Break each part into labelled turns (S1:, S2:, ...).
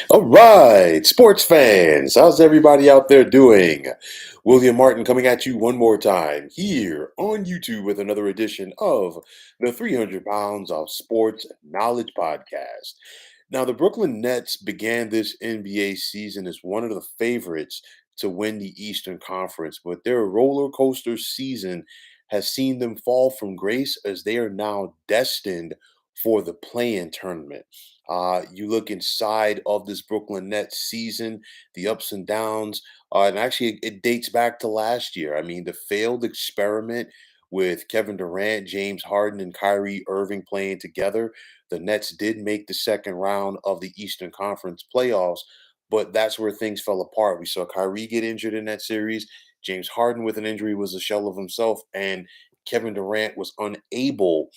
S1: All right, sports fans, how's everybody out there doing? William Martin coming at you one more time here on YouTube with another edition of the 300 Pounds of Sports Knowledge Podcast. Now, the Brooklyn Nets began this NBA season as one of the favorites to win the Eastern Conference, but their roller coaster season has seen them fall from grace as they are now destined for the play-in tournament. You look inside of this Brooklyn Nets season, the ups and downs, and actually it dates back to last year. I mean, the failed experiment with Kevin Durant, James Harden, and Kyrie Irving playing together. The Nets did make the second round of the Eastern Conference playoffs, but that's where things fell apart. We saw Kyrie get injured in that series. James Harden with an injury was a shell of himself, and Kevin Durant was unable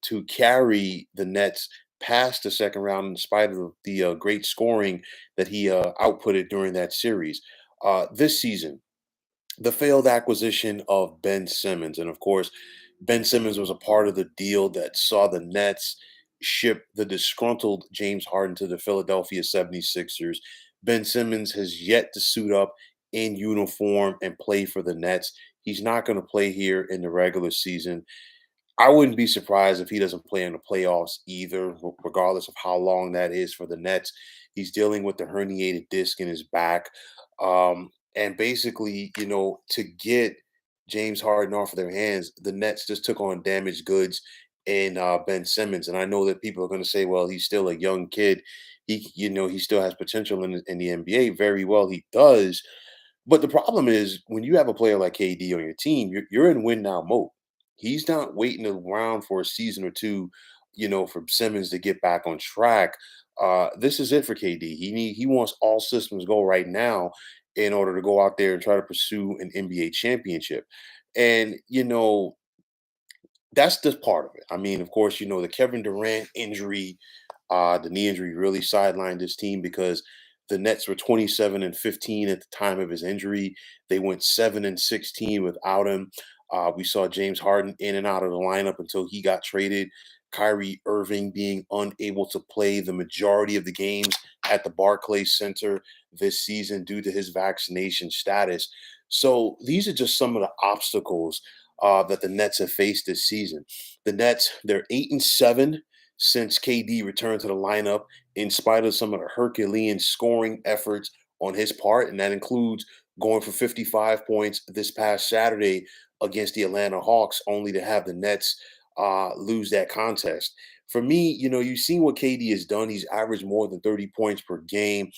S1: to carry the Nets past the second round in spite of the great scoring that he outputted during that series. This season, the failed acquisition of Ben Simmons. And of course, Ben Simmons was a part of the deal that saw the Nets ship the disgruntled James Harden to the Philadelphia 76ers. Ben Simmons has yet to suit up in uniform and play for the Nets. He's not going to play here in the regular season. I wouldn't be surprised if he doesn't play in the playoffs either, regardless of how long that is for the Nets. He's dealing with the herniated disc in his back. And basically, to get James Harden off of their hands, the Nets just took on damaged goods in Ben Simmons. And I know that people are going to say, well, he's still a young kid. He still has potential in the NBA. Very well, he does. But the problem is when you have a player like KD on your team, you're in win now mode. He's not waiting around for a season or two, for Simmons to get back on track. This is it for KD. He wants all systems go right now in order to go out there and try to pursue an NBA championship. And that's just part of it. I mean, of course, the Kevin Durant injury, the knee injury really sidelined this team because the Nets were 27 and 15 at the time of his injury. They went 7 and 16 without him. We saw James Harden in and out of the lineup until he got traded. Kyrie Irving being unable to play the majority of the games at the Barclays Center this season due to his vaccination status. So these are just some of the obstacles that the Nets have faced this season. The Nets, they're 8 and 7 since KD returned to the lineup, in spite of some of the Herculean scoring efforts on his part, and that includes going for 55 points this past Saturday against the Atlanta Hawks, only to have the Nets lose that contest. For me, you've seen what KD has done. He's averaged more than 30 points per game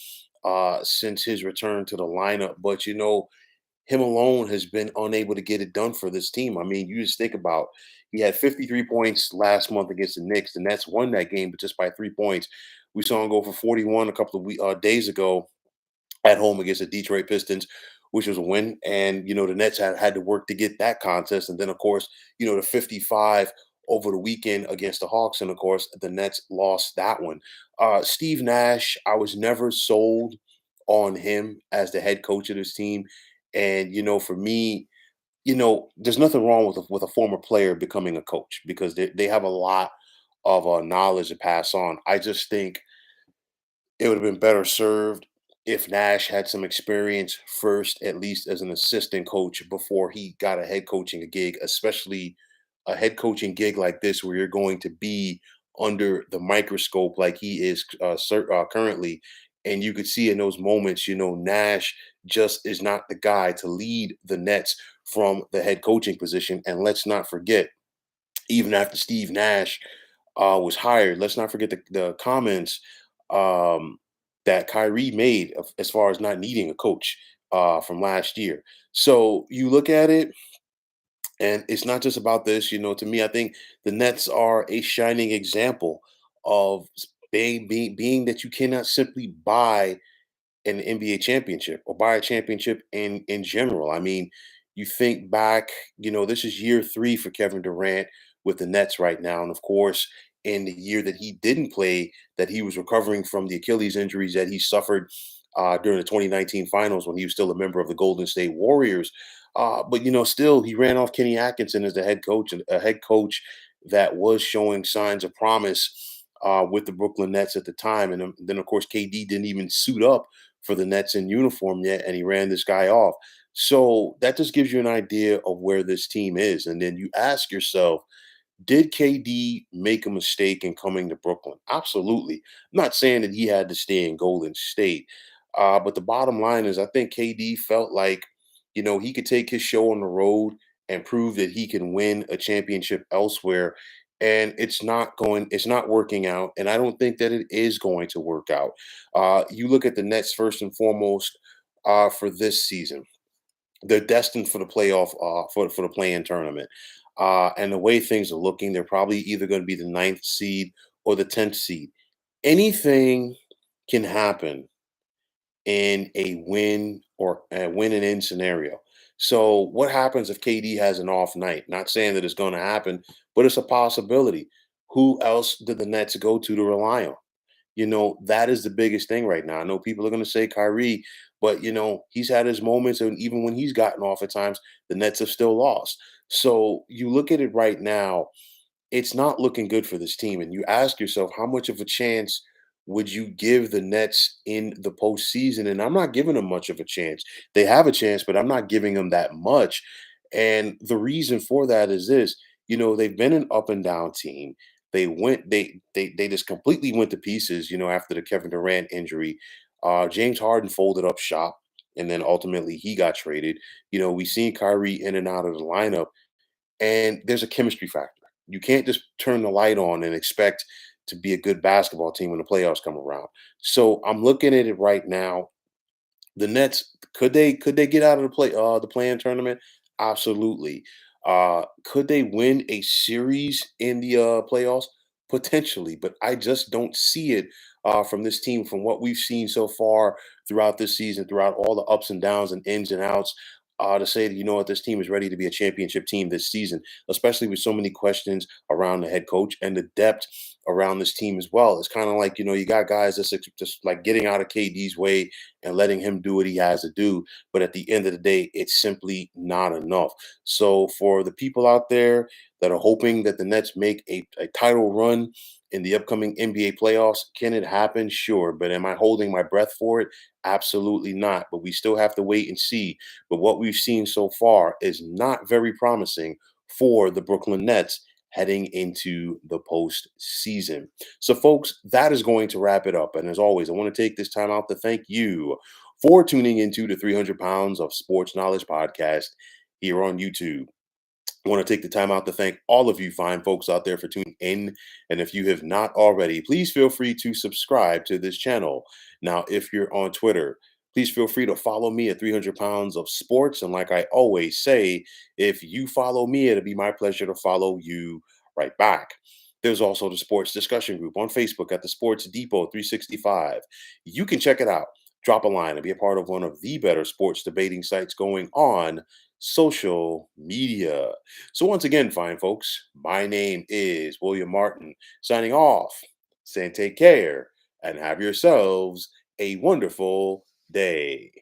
S1: since his return to the lineup, but him alone has been unable to get it done for this team. I mean, you just think about he had 53 points last month against the Knicks. The Nets won that game, but just by 3 points. We saw him go for 41 a couple of days ago at home against the Detroit Pistons, which was a win. And the Nets had to work to get that contest. And then, of course, the 55 over the weekend against the Hawks, and of course, the Nets lost that one. Steve Nash, I was never sold on him as the head coach of this team. And for me, there's nothing wrong with a former player becoming a coach because they have a lot of knowledge to pass on. I just think it would have been better served if Nash had some experience first, at least as an assistant coach, before he got a head coaching gig, especially a head coaching gig like this, where you're going to be under the microscope like he is currently. And you could see in those moments, Nash just is not the guy to lead the Nets from the head coaching position. And let's not forget, even after Steve Nash was hired, let's not forget the comments um, that Kyrie made as far as not needing a coach from last year. So you look at it, and it's not just about this. To me, I think the Nets are a shining example of being that you cannot simply buy an NBA championship or buy a championship in general. I mean, you think back, this is year 3 for Kevin Durant with the Nets right now. And of course, in the year that he didn't play, that he was recovering from the Achilles injuries that he suffered during the 2019 finals when he was still a member of the Golden State Warriors. But still he ran off Kenny Atkinson as the head coach, and a head coach that was showing signs of promise with the Brooklyn Nets at the time. And then, of course, KD didn't even suit up for the Nets in uniform yet, and he ran this guy off. So that just gives you an idea of where this team is. And then you ask yourself, did KD make a mistake in coming to Brooklyn? Absolutely. I'm not saying that he had to stay in Golden State, but the bottom line is I think KD felt like, he could take his show on the road and prove that he can win a championship elsewhere. And it's not working out. And I don't think that it is going to work out. You look at the Nets first and foremost for this season. They're destined for the playoff for the play-in tournament. And the way things are looking, they're probably either going to be the ninth seed or the 10th seed. Anything can happen in a win or a win and in scenario. So what happens if KD has an off night? Not saying that it's going to happen, but it's a possibility. Who else did the Nets go to rely on? That is the biggest thing right now. I know people are going to say Kyrie, but he's had his moments, and even when he's gotten off at times, the Nets have still lost. So you look at it right now, it's not looking good for this team. And you ask yourself, how much of a chance would you give the Nets in the postseason? And I'm not giving them much of a chance. They have a chance, but I'm not giving them that much. And the reason for that is this: they've been an up and down team. They just completely went to pieces, after the Kevin Durant injury. James Harden folded up shop, and then ultimately he got traded. We've seen Kyrie in and out of the lineup, and there's a chemistry factor. You can't just turn the light on and expect to be a good basketball team when the playoffs come around. So I'm looking at it right now. The Nets, could they get out of the play-in tournament? Absolutely. Could they win a series in the playoffs? Potentially, but I just don't see it from this team, from what we've seen so far throughout this season, throughout all the ups and downs and ins and outs. To say that, what, this team is ready to be a championship team this season, especially with so many questions around the head coach and the depth around this team as well. It's kind of like, you got guys that's just like getting out of KD's way and letting him do what he has to do. But at the end of the day, it's simply not enough. So for the people out there that are hoping that the Nets make a title run in the upcoming NBA playoffs, can it happen? Sure. But am I holding my breath for it? Absolutely not. But we still have to wait and see. But what we've seen so far is not very promising for the Brooklyn Nets heading into the postseason. So, folks, that is going to wrap it up. And as always, I want to take this time out to thank you for tuning into the 300 Pounds of Sports Knowledge podcast here on YouTube. I want to take the time out to thank all of you fine folks out there for tuning in. And if you have not already, please feel free to subscribe to this channel. Now, if you're on Twitter, please feel free to follow me at 300 Pounds of Sports. And like I always say, if you follow me, it'll be my pleasure to follow you right back. There's also the sports discussion group on Facebook at the Sports Depot 365. You can check it out. Drop a line and be a part of one of the better sports debating sites going on social media. So, once again, fine folks, my name is William Martin, signing off, saying take care and have yourselves a wonderful day.